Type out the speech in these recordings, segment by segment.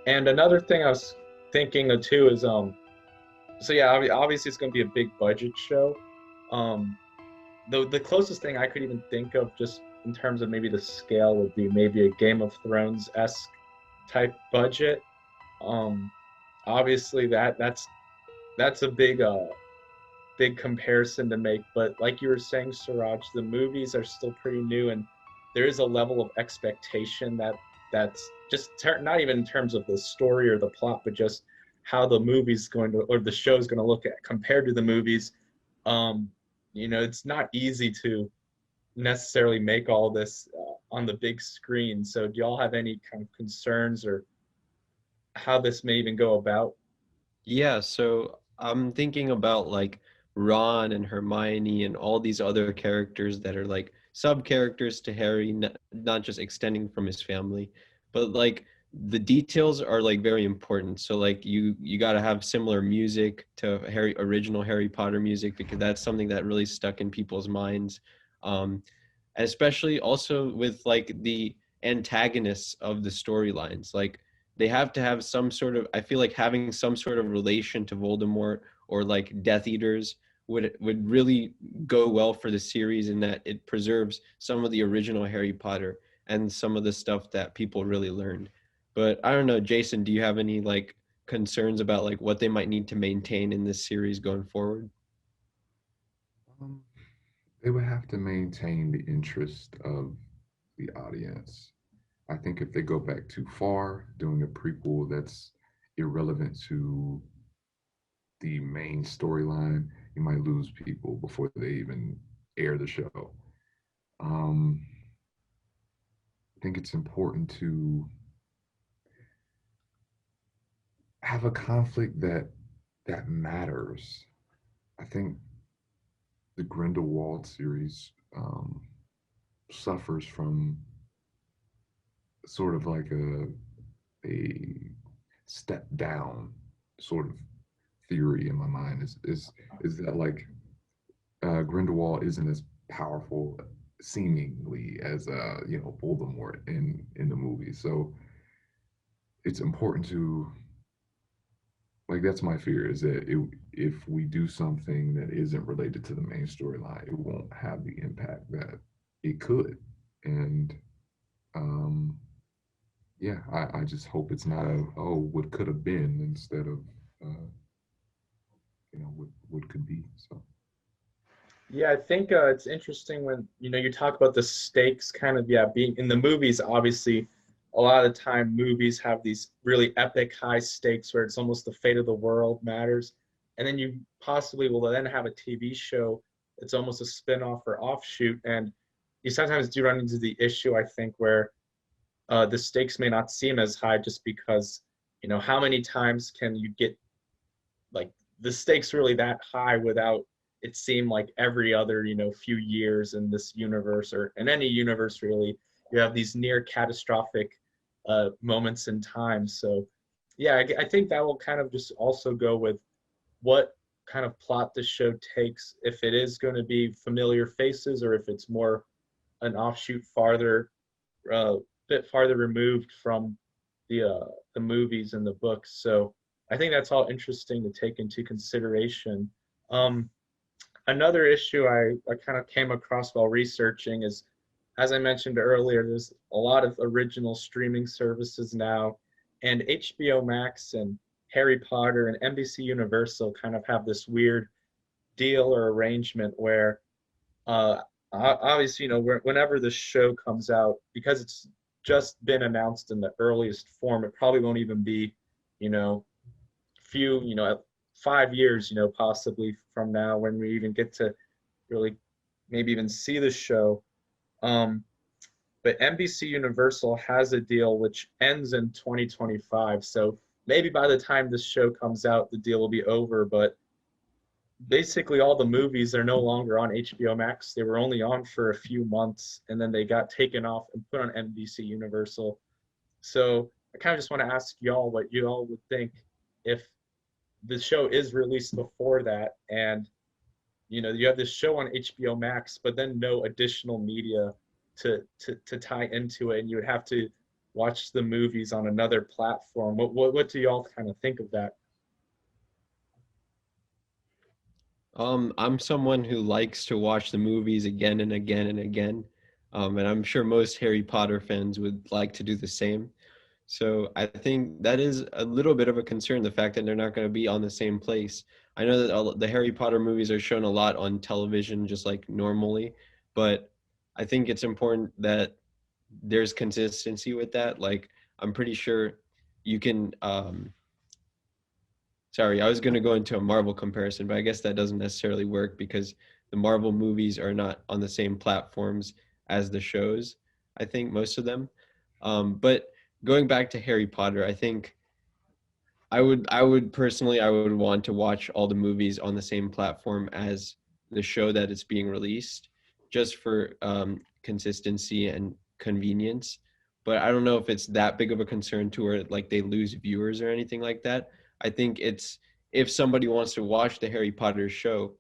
And another thing I was thinking of too is so yeah, obviously it's going to be a big budget show. Um, the closest thing I could even think of, just in terms of maybe the scale, would be maybe a Game of Thrones esque type budget. Um, Obviously that's a big comparison to make. But like you were saying, Suraj, the movies are still pretty new, and there is a level of expectation that's just not even in terms of the story or the plot, but just how the movie's going to, or the show's going to look at compared to the movies. Um, it's not easy to necessarily make all this on the big screen. So do y'all have any kind of concerns or how this may even go about? Yeah, so I'm thinking about like Ron and Hermione and all these other characters that are like sub characters to Harry, not just extending from his family, but like the details are like very important. So like you got to have similar music to original Harry Potter music because that's something that really stuck in people's minds. Um, Especially also with like the antagonists of the storylines. Like they have to have some sort of, I feel like having some sort of relation to Voldemort or like Death Eaters would really go well for the series in that it preserves some of the original Harry Potter and some of the stuff that people really learned. But I don't know, Jason, do you have any like concerns about like what they might need to maintain in this series going forward? Um, they would have to maintain the interest of the audience. I think if they go back too far, doing a prequel that's irrelevant to the main storyline, you might lose people before they even air the show. Um, I think it's important to have a conflict that matters. I think the Grindelwald series suffers from sort of like a step down sort of theory in my mind is that like Grindelwald isn't as powerful seemingly as Voldemort in the movie. So it's important to like that's my fear is that if we do something that isn't related to the main storyline, it won't have the impact that it could. And um, yeah, I just hope it's not a what could have been instead of uh, what could be. So Yeah, I think it's interesting when you talk about the stakes kind of, yeah, being in the movies. Obviously, a lot of the time movies have these really epic high stakes where it's almost the fate of the world matters, and then you possibly will then have a TV show. It's almost a spin-off or offshoot, and you sometimes do run into the issue, I think, where the stakes may not seem as high just because how many times can you get like the stakes really that high without it seem like every other few years in this universe or in any universe really you have these near catastrophic moments in time. So yeah, I think that will kind of just also go with what kind of plot the show takes, if it is going to be familiar faces or if it's more an offshoot farther, uh, bit farther removed from the movies and the books. So I think that's all interesting to take into consideration. Um, Another issue I kind of came across while researching is, as I mentioned earlier, there's a lot of original streaming services now, and HBO Max and Harry Potter and NBC Universal kind of have this weird deal or arrangement where obviously, whenever the show comes out, because it's just been announced in the earliest form, it probably won't even be, you know, few, 5 years, possibly from now when we even get to really maybe even see the show. Um, but NBC Universal has a deal which ends in 2025. So maybe by the time this show comes out, the deal will be over. But basically all the movies are no longer on HBO Max. They were only on for a few months and then they got taken off and put on NBC Universal. So I kind of just want to ask y'all what you all would think if the show is released before that and you have this show on HBO Max, but then no additional media to tie into it, and you would have to watch the movies on another platform. What do y'all kind of think of that? I'm someone who likes to watch the movies again and again and again. And I'm sure most Harry Potter fans would like to do the same. So I think that is a little bit of a concern, the fact that they're not going to be on the same place. I know that the Harry Potter movies are shown a lot on television, just like normally, but I think it's important that there's consistency with that. Like, I'm pretty sure you can, sorry, I was going to go into a Marvel comparison, but I guess that doesn't necessarily work because the Marvel movies are not on the same platforms as the shows, I think, most of them. But going back to Harry Potter, I think I would personally, I would want to watch all the movies on the same platform as the show that it's being released, just for consistency and convenience. But I don't know if it's that big of a concern to where like they lose viewers or anything like that. I think it's, if somebody wants to watch the Harry Potter show,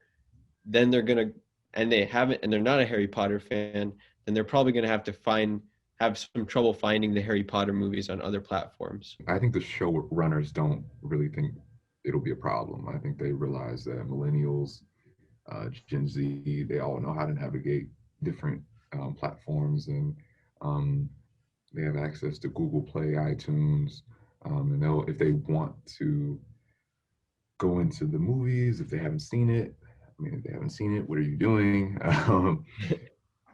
then they're gonna, and they haven't, and they're not a Harry Potter fan, then they're probably gonna have some trouble finding the Harry Potter movies on other platforms. I think the showrunners don't really think it'll be a problem. I think they realize that millennials, Gen Z, they all know how to navigate different platforms, and they have access to Google Play, iTunes, and they'll, if they want to go into the movies, if they haven't seen it, I mean, if they haven't seen it, what are you doing?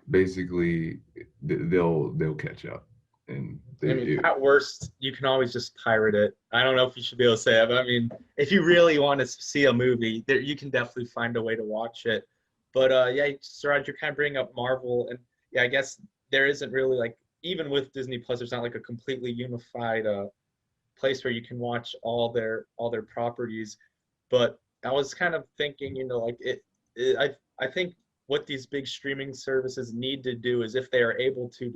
Basically, they'll catch up, and I mean, at worst, you can always just pirate it. I don't know if you should be able to say that, but I mean, if you really want to see a movie, there you can definitely find a way to watch it. But yeah, Suraj, you're kind of bringing up Marvel, and yeah, I guess there isn't really like, even with Disney Plus, there's not like a completely unified place where you can watch all their properties. But I was kind of thinking, you know, like I think what these big streaming services need to do is, if they are able to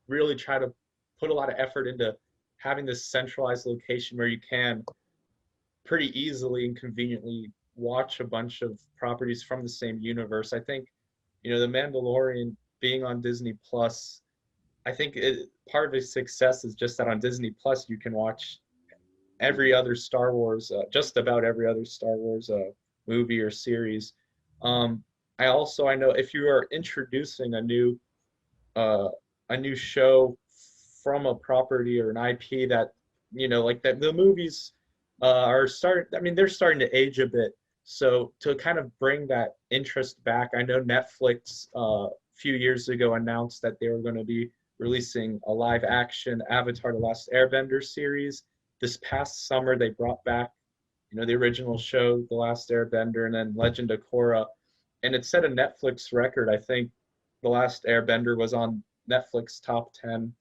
really try to put a lot of effort into having this centralized location where you can pretty easily and conveniently watch a bunch of properties from the same universe. I think, you know, The Mandalorian being on Disney Plus, I think part of its success is just that on Disney Plus you can watch every other Star Wars, just about every other Star Wars movie or series. I know if you are introducing a new show from a property or an IP that, you know, like that the movies are starting, I mean, they're starting to age a bit. So to kind of bring that interest back, I know Netflix a few years ago announced that they were going to be releasing a live action Avatar: The Last Airbender series. This past summer, they brought back, you know, the original show, The Last Airbender, and then Legend of Korra. And it set a Netflix record. I think The Last Airbender was on Netflix top 10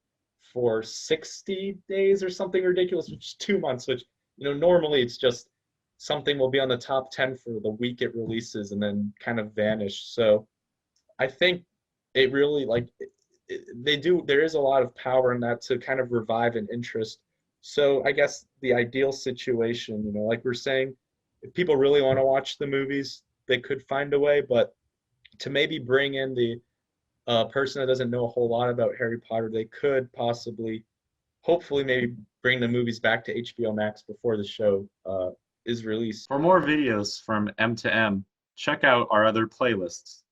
for 60 days or something ridiculous, which is 2 months, which, you know, normally it's just something will be on the top 10 for the week it releases and then kind of vanish. So I think it really, like, there is a lot of power in that to kind of revive an interest. So I guess the ideal situation, you know, like we're saying, if people really want to watch the movies, they could find a way, but to maybe bring in the person that doesn't know a whole lot about Harry Potter, they could possibly, hopefully, maybe bring the movies back to HBO Max before the show is released. For more videos from M2M, check out our other playlists.